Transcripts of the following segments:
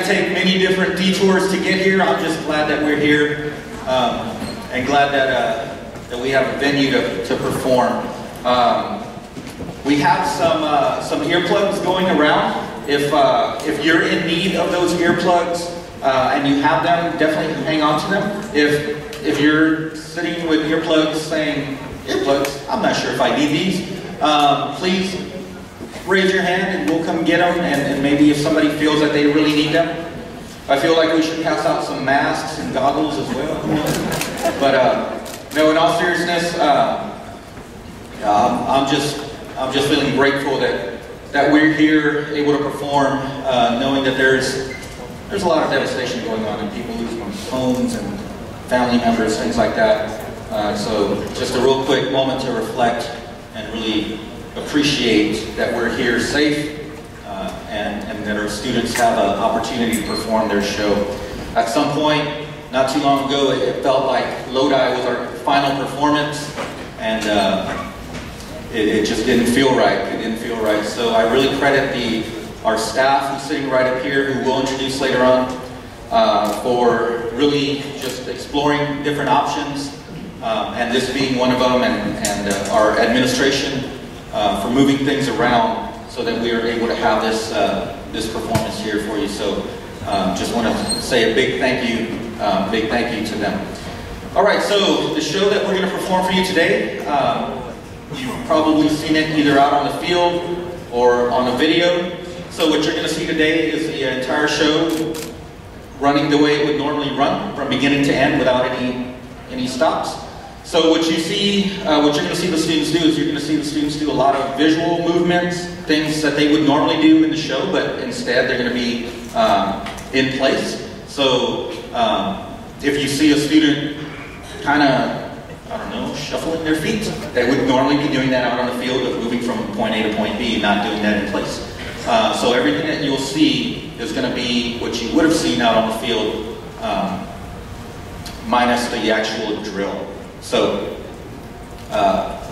to take many different detours to get here. I'm just glad that we're here and glad that we have a venue to perform. We have some earplugs going around. If you're in need of those earplugs and you have them, definitely hang on to them. If you're sitting with earplugs saying, earplugs, I'm not sure if I need these, please raise your hand and we'll come get them, and maybe if somebody feels that they really need them. I feel like we should pass out some masks and goggles as well. But no, in all seriousness, I'm just feeling grateful that we're here, able to perform, knowing that there's a lot of devastation going on and people losing homes and family members, things like that. So just a real quick moment to reflect and really appreciate that we're here safe and that our students have an opportunity to perform their show. At some point, not too long ago, it felt like Lodi was our final performance, and it just didn't feel right. It didn't feel right. So I really credit our staff who's sitting right up here, who we'll introduce later on, for really just exploring different options, and this being one of them, and our administration for moving things around so that we are able to have this performance here for you. So just want to say a big thank you to them. All right, so the show that we're going to perform for you today, you've probably seen it either out on the field or on the video. So what you're going to see today is the entire show running the way it would normally run, from beginning to end without any stops. So what you're going to see the students do is you're going to see the students do a lot of visual movements, things that they would normally do in the show, but instead they're going to be in place. So if you see a student kind of, I don't know, shuffling their feet, they would normally be doing that out on the field, of moving from point A to point B, not doing that in place. So everything that you'll see is going to be what you would have seen out on the field, minus the actual drill. So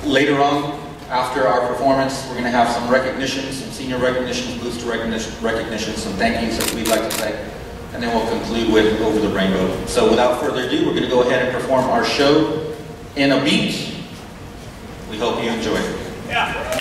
later on, after our performance, we're going to have some recognitions, some senior recognitions, booster recognitions, some thank yous that we'd like to say, and then we'll conclude with Over the Rainbow. So without further ado, we're going to go ahead and perform our show in a beat. We hope you enjoy it. Yeah.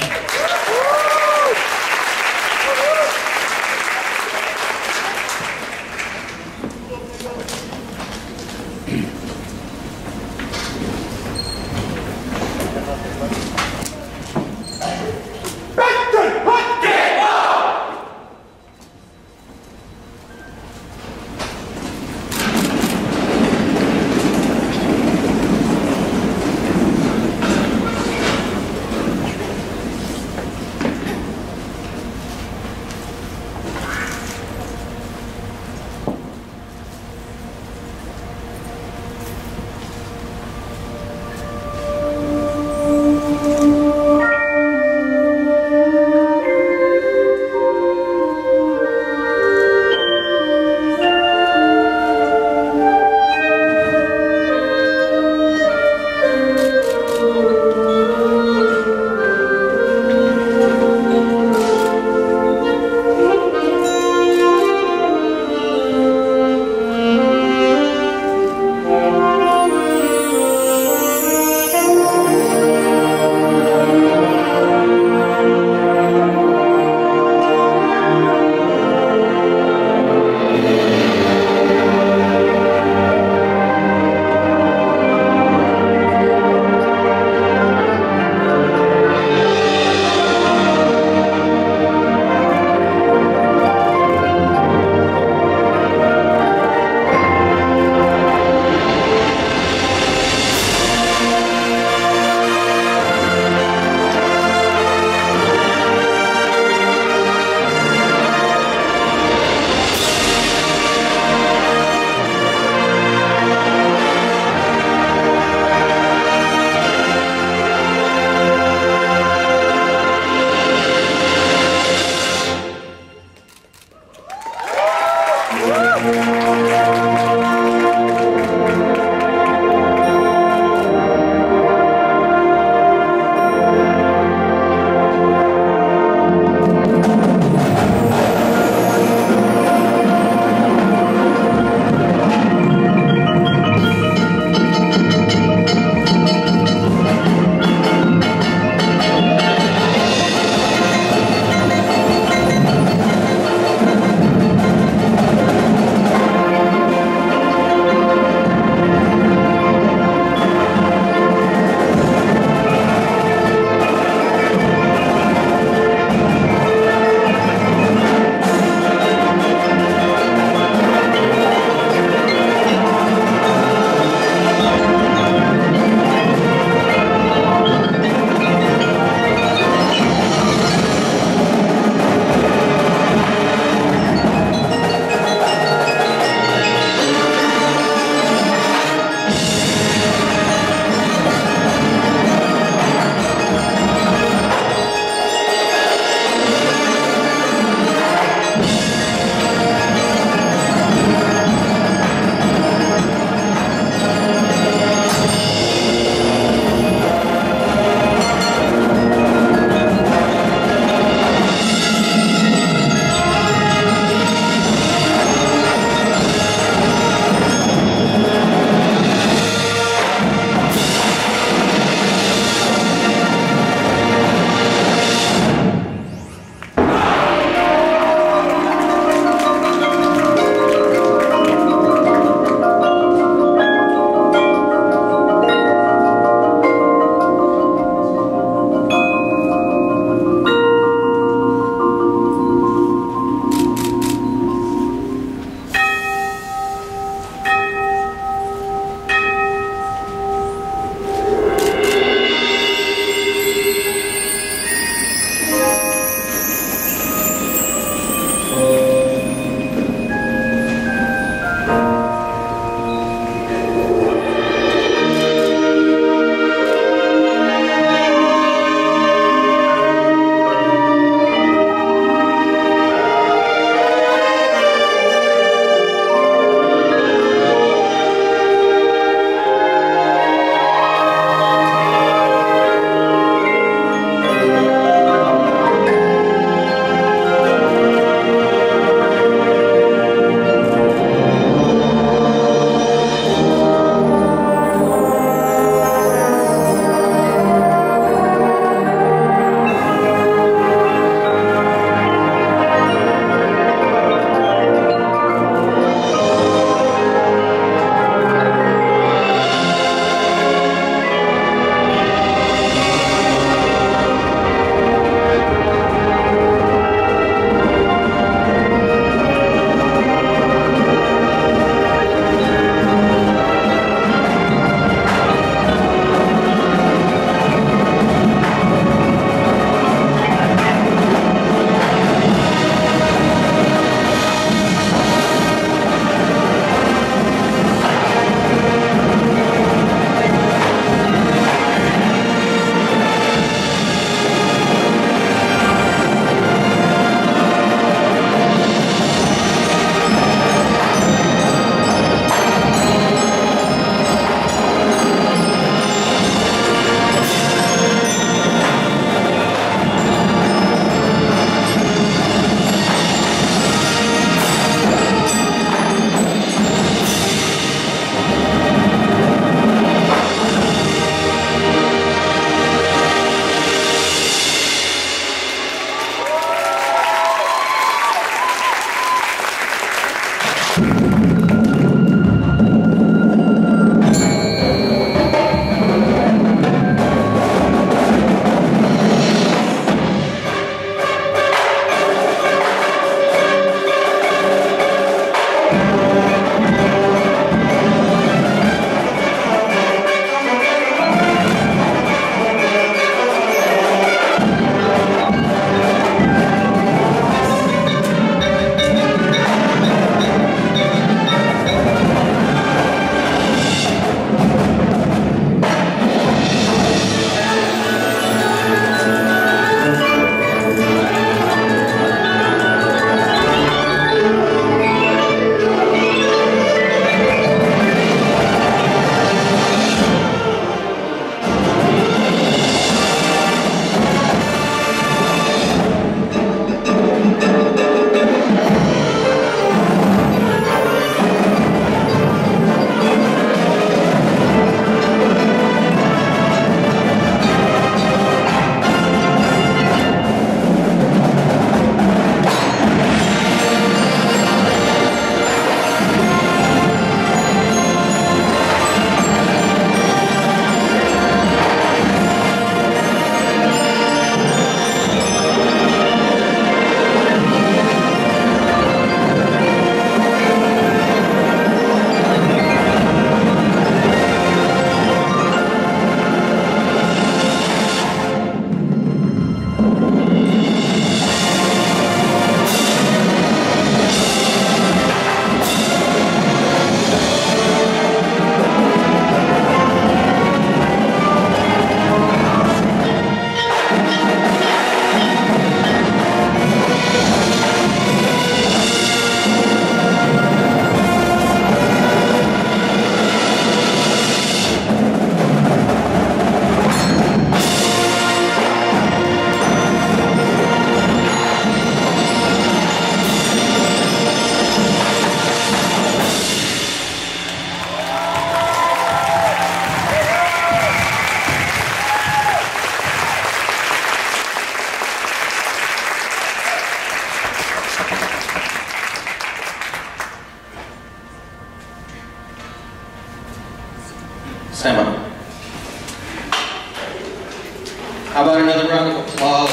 How about another round of applause?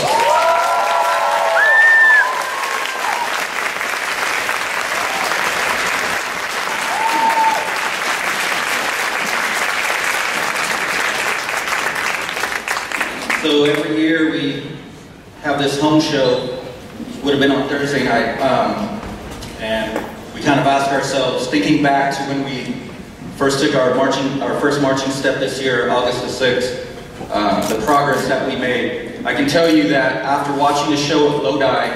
So every year we have this home show. Would have been on Thursday night, and we kind of asked ourselves, thinking back to when we first took our first marching step this year, August the 6th, the progress that we made. I can tell you that after watching the show of Lodi,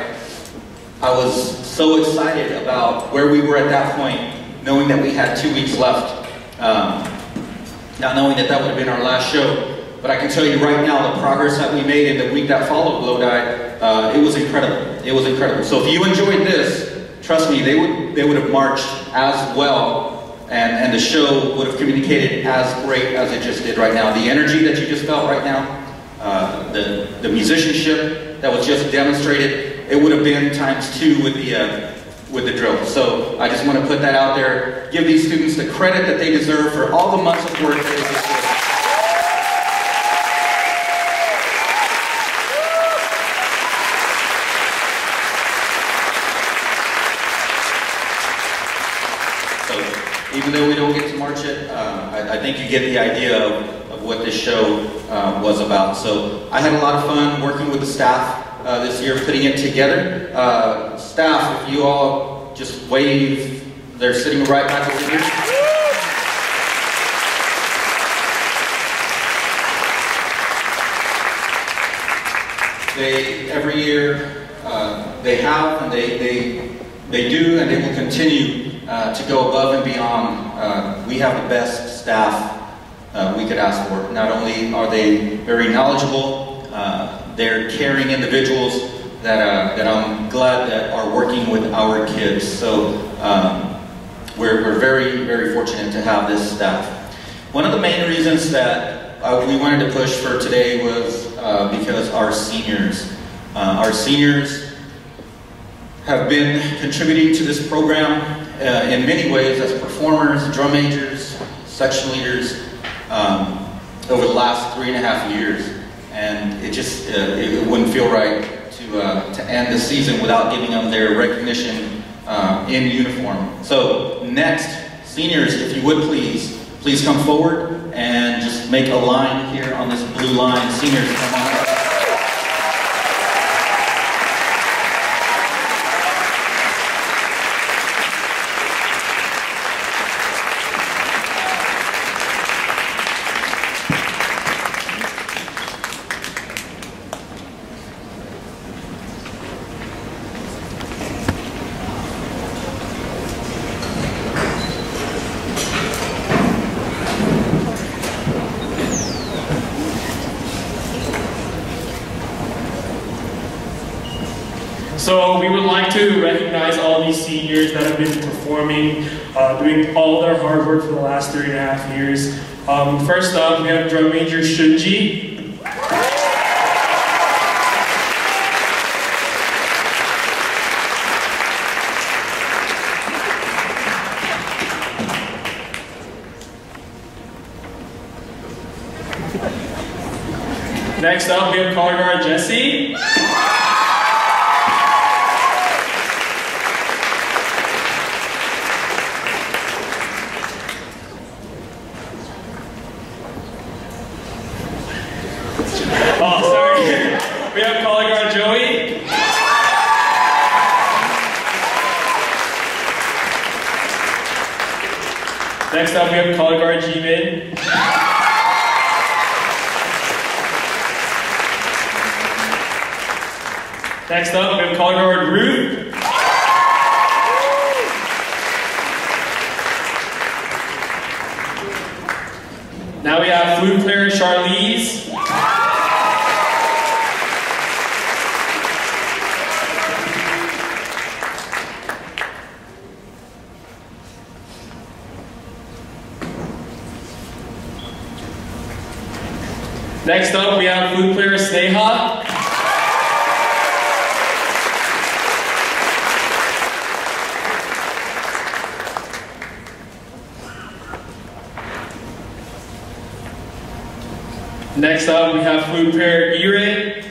I was so excited about where we were at that point, knowing that we had 2 weeks left, not knowing that that would have been our last show. But I can tell you right now, the progress that we made in the week that followed Lodi, it was incredible. It was incredible. So if you enjoyed this, trust me, they would have marched as well, and the show would have communicated as great as it just did right now. The energy that you just felt right now, the musicianship that was just demonstrated, it would have been ×2 with the drill. So I just want to put that out there. Give these students the credit that they deserve for all the months of work that they just did. Even though we don't get to march it, I think you get the idea of what this show was about. So I had a lot of fun working with the staff this year, putting it together. Staff, if you all just wave, they're sitting right back over here. Every year, they have, and they do, and they will continue to go above and beyond. We have the best staff we could ask for. Not only are they very knowledgeable, they're caring individuals that I'm glad that are working with our kids. So we're very, very fortunate to have this staff. One of the main reasons that we wanted to push for today was because our seniors have been contributing to this program in many ways as performers, drum majors, section leaders over the last 3.5 years, and it just it wouldn't feel right to end the season without giving them their recognition in uniform. So next, seniors, if you would please come forward and just make a line here on this blue line. Seniors, come on up. So we would like to recognize all these seniors that have been performing, doing all their hard work for the last 3.5 years. First up, we have drum major Shunji. Next up, we have color guard Jesse. Oh, sorry. We have color guard Joey. Next up, we have color guard Jimin. Next up, we have color guard Ruth. Now we have flute player Charlize. Next up, we have flute player Sneha. Next up, we have flute player E-Ray.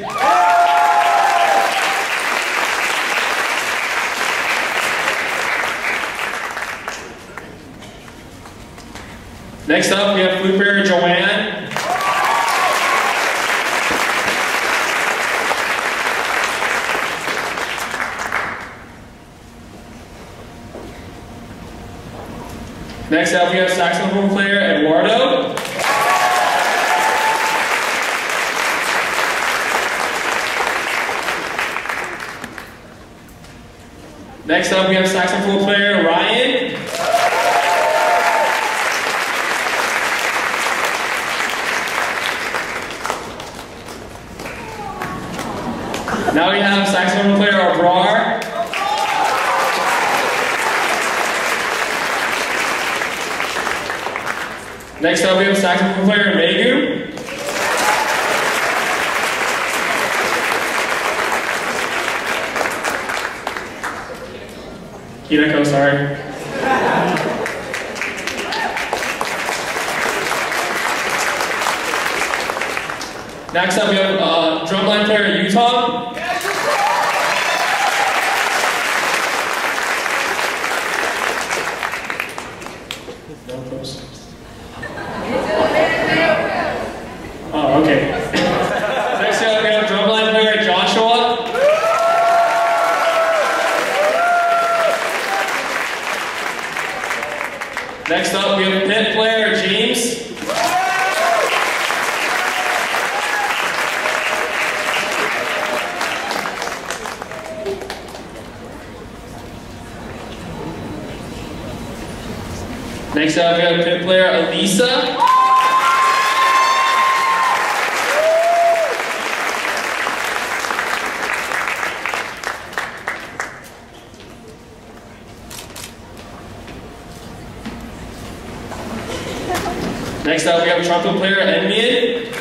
Next up, we have flute player Joanne. Next up, we have saxophone player Eduardo. Next up, we have saxophone player Ryan. Now we have saxophone player Abrar. Next up, we have saxophone player Megu. Hideko, sorry. Next up, we have drumline player Utah. Oh, okay. Next up, we have drumline player Joshua. Next up, we have pit player James. Next up, we have pit player Elisa. Next up, we have trumpet player Enmian.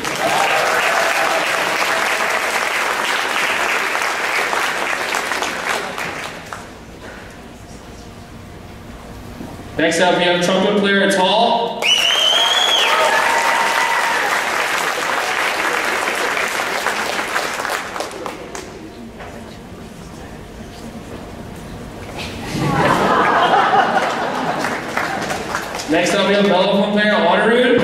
Next up, we have trumpet player Tal. Next up, we have mellophone player Honorud.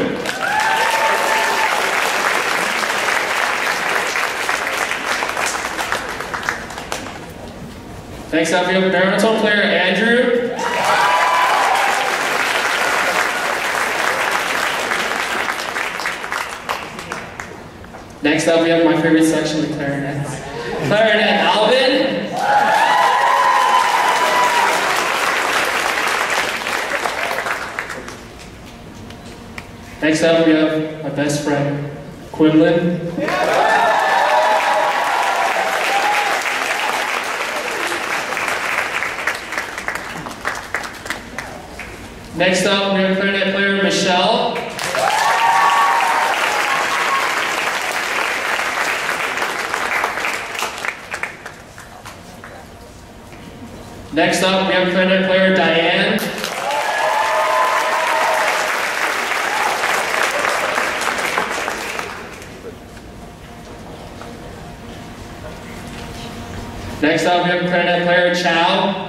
Next up, we have baritone player Andrew. Next up, we have my favorite section, the clarinet. Clarinet Alvin. Next up, we have my best friend, Quinlan. Next up, we have clarinet player Michelle. Next up, we have clarinet player Diane. Next up, we have clarinet player Chow.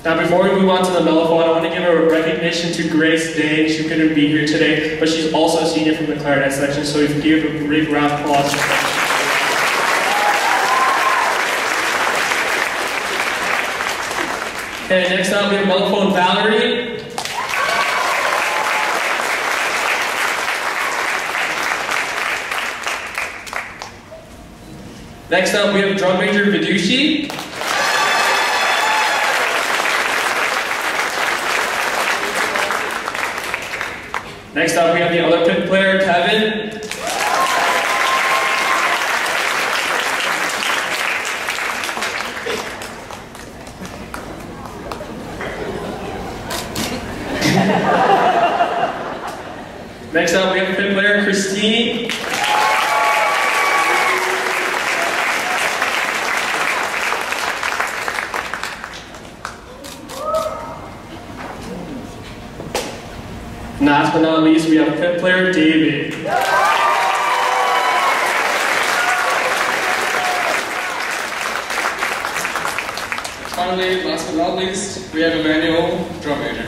Now, before we move on to the mellophone, I want to give a recognition to Grace Dane. She couldn't be here today, but she's also a senior from the clarinet section, so if you give a big round of applause. Okay, next up, we have mellophone Valerie. Next up, we have drum major Vidushi. Next up, we have the other pit player, Kevin. Next up, we have pit player, Christine. And last but not least, we have fifth player David. Finally, last but not least, we have Emmanuel, drum major.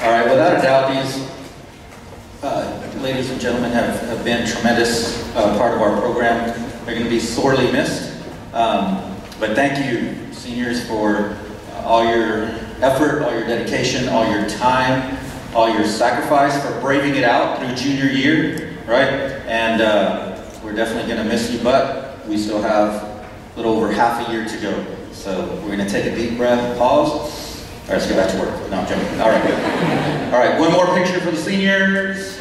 All right, without a doubt, these ladies and gentlemen have been a tremendous part of our program. They're going to be sorely missed. But thank you, seniors, for all your effort, all your dedication, all your time, all your sacrifice for braving it out through junior year, right? And we're definitely going to miss you, but we still have a little over half a year to go. So we're going to take a deep breath, pause. All right, let's get back to work. No, I'm joking. All right. All right, one more picture for the seniors.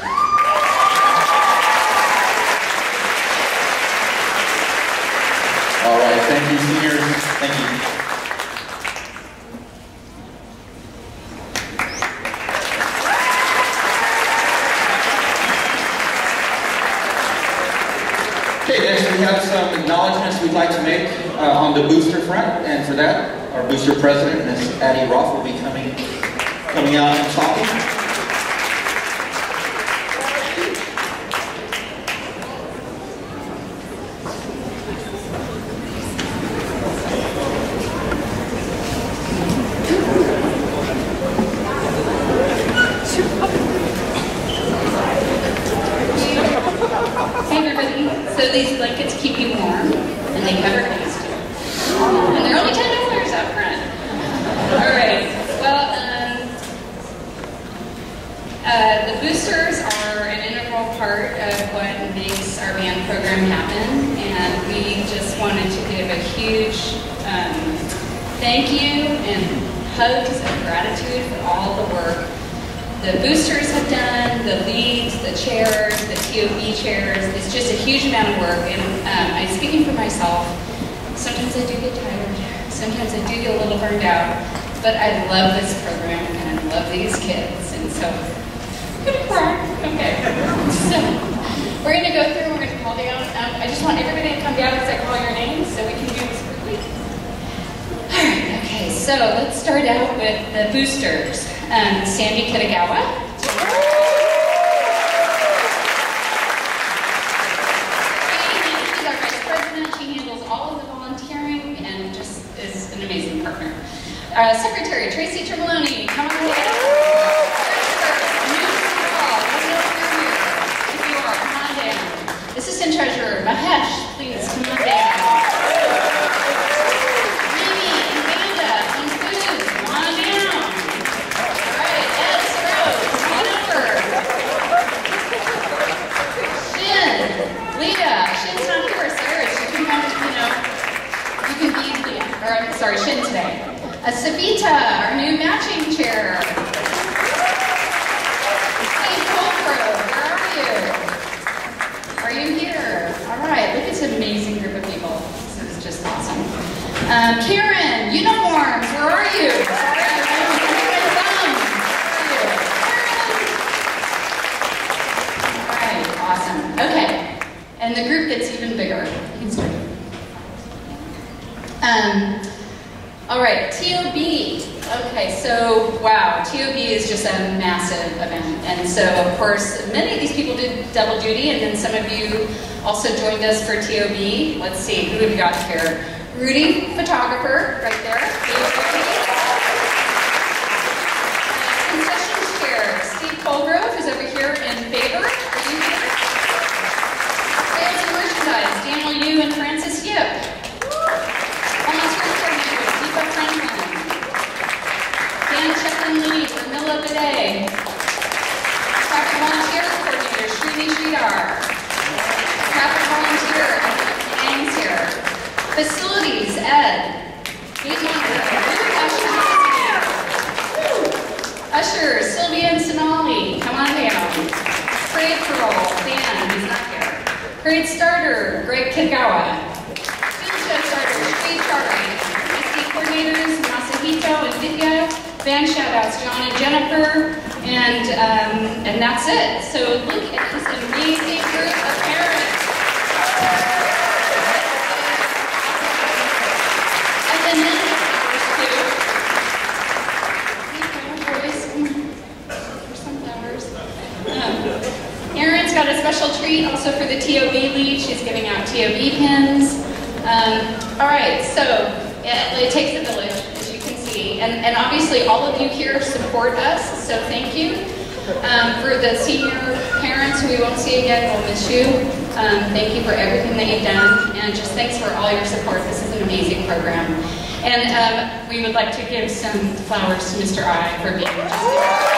All right, thank you, seniors. Thank you. Okay, next we have some acknowledgments we'd like to make on the booster front, and for that, our booster president, Ms. Addie Roth, will be coming out and talking. So these blankets keep you warm, and they cover things too. And they're only $10 out front. All right. Well, the boosters are an integral part of what makes our band program happen, and we just wanted to give a huge thank you and hugs of gratitude for all the work the boosters have done, the leads, the chairs, the TOB chairs. It's just a huge amount of work, and I'm speaking for myself. Sometimes I do get tired. Sometimes I do get a little burned out, but I love this program, and I love these kids, and so I'm gonna cry. Okay. So we're gonna go through, we're gonna call down. I just want everybody to come down as I call your names so we can do this quickly. All right, okay, so let's start out with the boosters. Sandy Kitagawa. She's our vice president. She handles all of the volunteering and just is an amazing partner. Secretary Tracy Tremeloni, come on down. If you are, come on down. Assistant Treasurer Mahesh, please come on down. Sorry, Shin today. Savita, our new matching chair. Hey, Colbro, where are you? Are you here? All right, look at this amazing group of people. This is just awesome. Karen, uniforms, where are you? Sorry, I don't know where are you? All right, awesome. Okay, and the group gets even bigger. You can start. All right, TOB. Okay, so wow, TOB is just a massive event. And so, of course, many of these people did double duty, and then some of you also joined us for TOB. Let's see, who have we got here? Rudy, photographer, right there. Concessions chair, Steve Colgrove is over here in favor. Are you here? Sales and merchandise, Daniel Yu and Francis Yip. Dan Lead, Camilla Bidet. Traffic volunteer coordinator, Srini Sridhar. Traffic volunteer, Ang's here. Facilities, Ed. Ushers, Sylvia and Sonali, come on down. Parade parole, Dan, he's not here. Parade starter, Greg Kitagawa. Student show starter, Steve Charlie. SD coordinators, Masahito and Vidya. Band shout-outs, John and Jennifer, and that's it. So look at this amazing group of parents. treat also for the TOB lead. She's giving out TOB pins. All right, so it takes a village, as you can see. And obviously all of you here support us, so thank you. For the senior parents who we won't see again, we'll miss you. Thank you for everything that you've done, and just thanks for all your support. This is an amazing program. And we would like to give some flowers to Mr. I for being just here.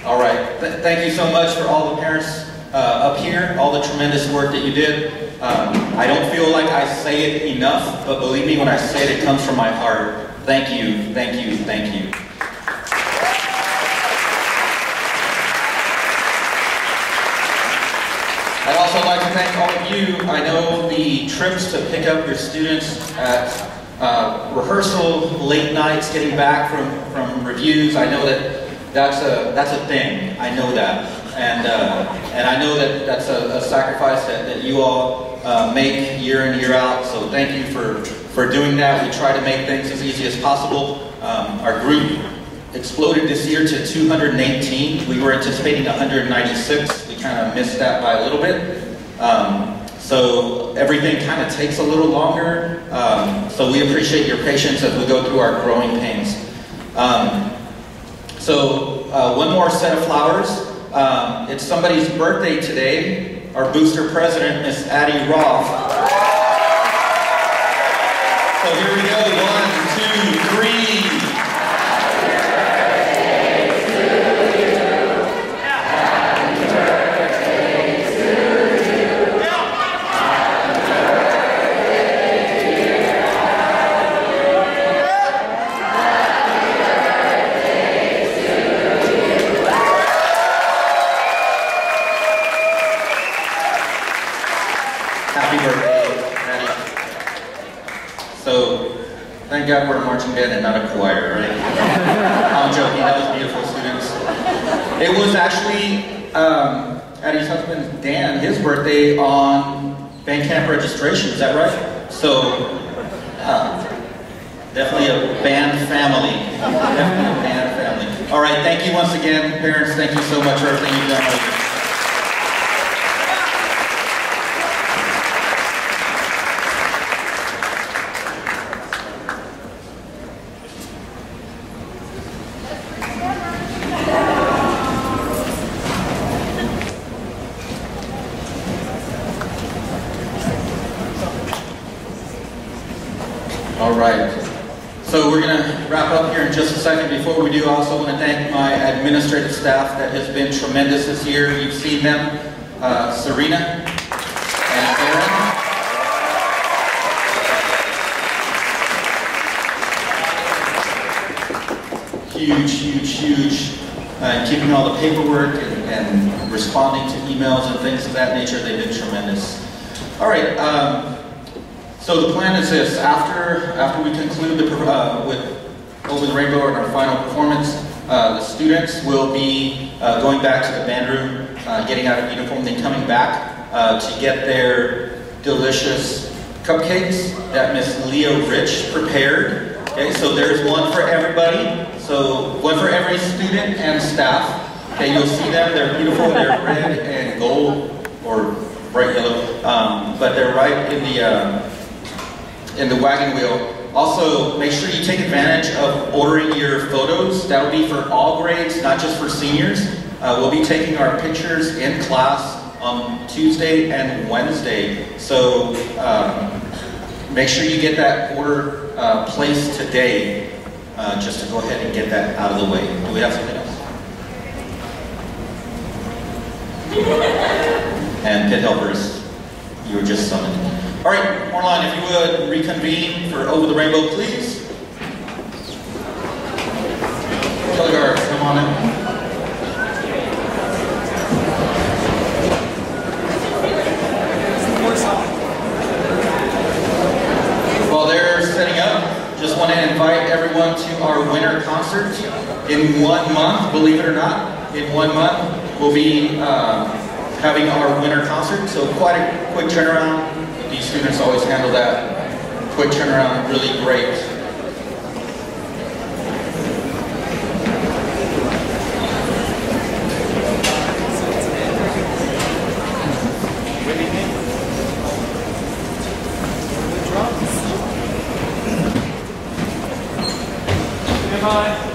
All right, thank you so much for all the parents up here, all the tremendous work that you did. I don't feel like I say it enough, but believe me when I say it, it comes from my heart. Thank you, thank you, thank you. I'd also like to thank all of you. I know the trips to pick up your students at rehearsal, late nights, getting back from reviews. I know that that's a thing. I know that, and I know that that's a sacrifice that you all make year in, year out. So thank you for doing that. We try to make things as easy as possible. Our group exploded this year to 218. We were anticipating 196. We kind of missed that by a little bit. So everything kind of takes a little longer. So we appreciate your patience as we go through our growing pains. So one more set of flowers. It's somebody's birthday today. Our booster president, Miss Addie Roth. So here we go. 1, 2, 3. Thank God we're a marching band and not a choir, right? I'm joking, that was beautiful, students. It was actually Addie's husband, Dan, his birthday on band camp registration, is that right? So, definitely a band family. Definitely a band family. All right, thank you once again, parents. Thank you so much for everything you've done. All right, so we're going to wrap up here in just a second. Before we do, I also want to thank my administrative staff that has been tremendous this year. You've seen them, Serena and Aaron. Huge, keeping all the paperwork and responding to emails and things of that nature. They've been tremendous. All right. So the plan is this: after we conclude with Over the Rainbow and our final performance, the students will be going back to the band room, getting out of uniform, then coming back to get their delicious cupcakes that Miss Leo Rich prepared. Okay, so there's one for everybody. So one for every student and staff. Okay, you'll see them. They're beautiful. They're red and gold or bright yellow, but they're right in the wagon wheel. Also, make sure you take advantage of ordering your photos. That'll be for all grades, not just for seniors. We'll be taking our pictures in class on Tuesday and Wednesday. So make sure you get that order placed today, just to go ahead and get that out of the way. Do we have something else? And pit helpers, you were just summoned. All right, Moreline, if you would reconvene for Over the Rainbow, please. Color guards, come on in. While they're setting up, just want to invite everyone to our winter concert in 1 month. Believe it or not, in 1 month we'll be having our winter concert. So quite a quick turnaround. These students always handle that quick turnaround really great. Bye.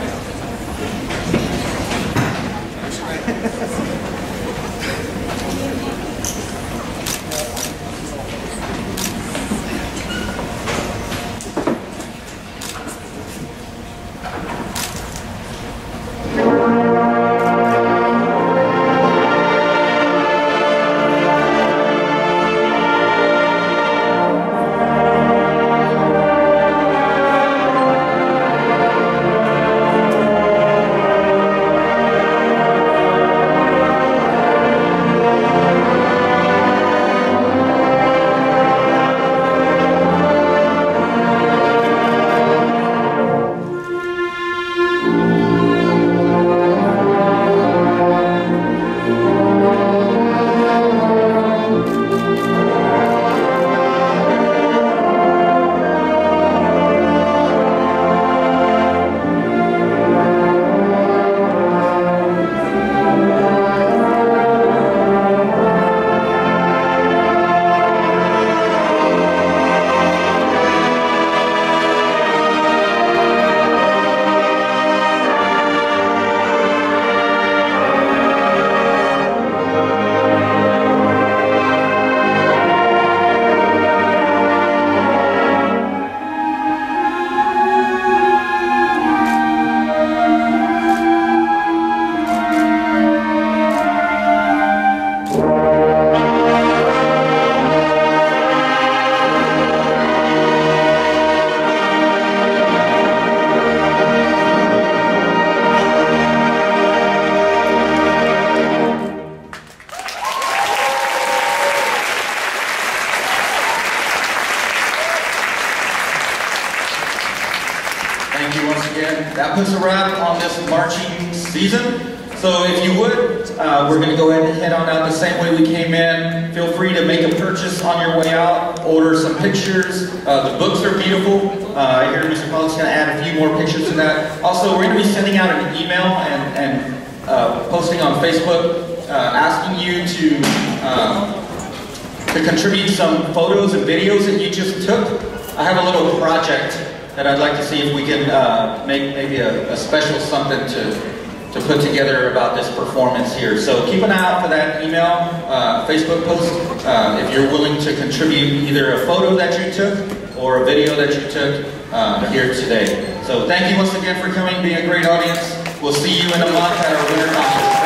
Thank you once again. That puts a wrap on this marching season. So if you would, we're going to go ahead and head on out the same way we came in. Feel free to make a purchase on your way out. Order some pictures. The books are beautiful. I hear Mr. Pollock's going to add a few more pictures to that. Also, we're going to be sending out an email and posting on Facebook asking you to contribute some photos and videos that you just took. I have a little project that I'd like to see if we can make maybe a special something to put together about this performance here. So keep an eye out for that email, Facebook post, if you're willing to contribute either a photo that you took or a video that you took here today. So thank you once again for coming, being a great audience. We'll see you in a month at our winter conference.